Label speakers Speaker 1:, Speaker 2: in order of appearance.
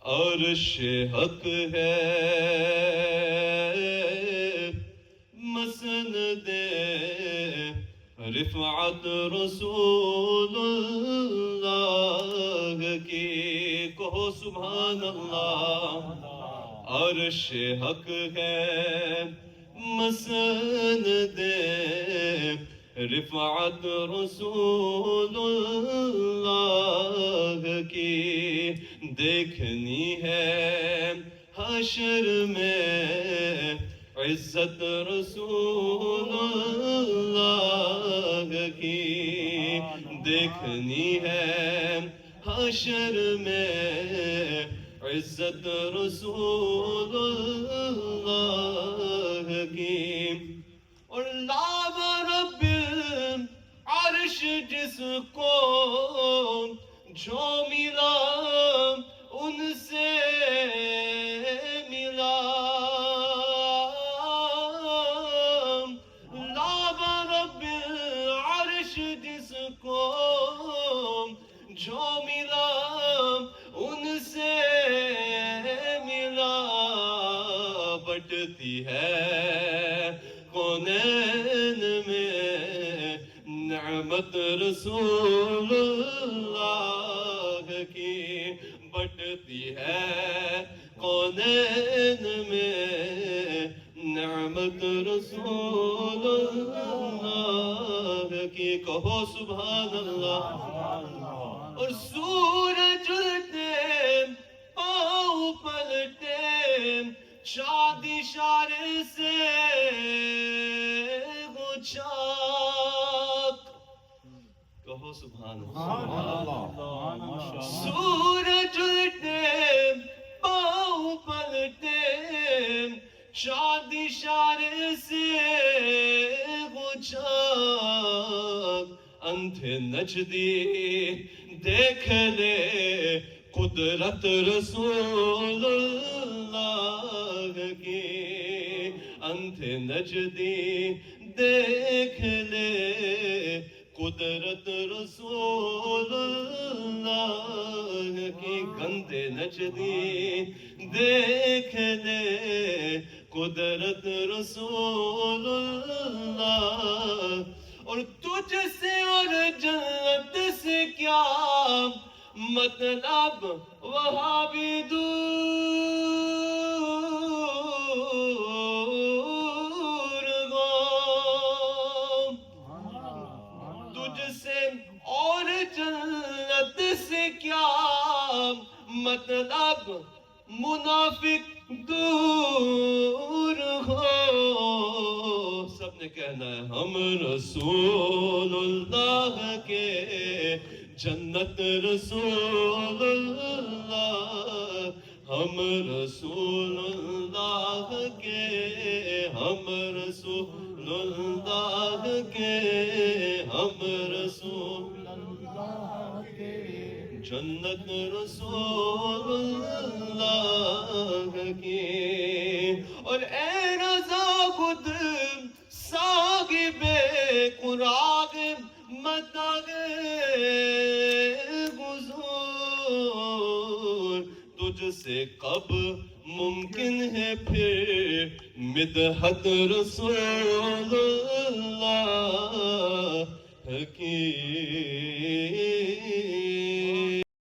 Speaker 1: عرش حق ہے مسند رفعت رسول اللہ کی، کہو سبحان اللہ۔ عرش حق ہے مسند رفعت رسول اللہ کی، دیکھنی ہے حشر میں عزت رسول اللہ کی، دیکھنی ہے حشر میں عزت رسول اللہ کی۔ اور لاو رب عرش جس کو جو ملا ان سے ملا، لاو رب عرش جس کو جو ملا ان سے ملا، بٹتی ہے کونین میں نعمت رسول اللہ کی، بٹتی ہے کونین میں نعمت رسول اللہ کی، کہو سبحان اللہ۔ اور سورج الٹے پاؤں پلٹے چاند اشارے سے وہ چاک، کہو سبحان اللہ۔ سورج الٹے پاؤں پلٹے چاند اشارے سے وہ چاک، اندھے نجدی دیکھ لے قدرت رسول اللہ کی، اندھے نجدی دیکھ لے قدرت رسول اللہ کی، گندے نجدی دیکھ لے قدرت رسول اللہ۔ اور تجھ سے اور جنت سے کیا مطلب وہاں بھی دور گو، تجھ سے اور جنت سے کیا مطلب منافق دور ہو، سب نے کہنا ہے ہم رسول اللہ کے جنت رسول اللہ، ہم رسول اللہ کے، ہم رسول اللہ کے، ہم رسول اللہ کے جنت رسول اللہ کی۔ اور اے رضا خود صاحب قراغ متاغ حضور، تجھ سے کب ممکن ہے پھر مدحت رسول اللہ کی۔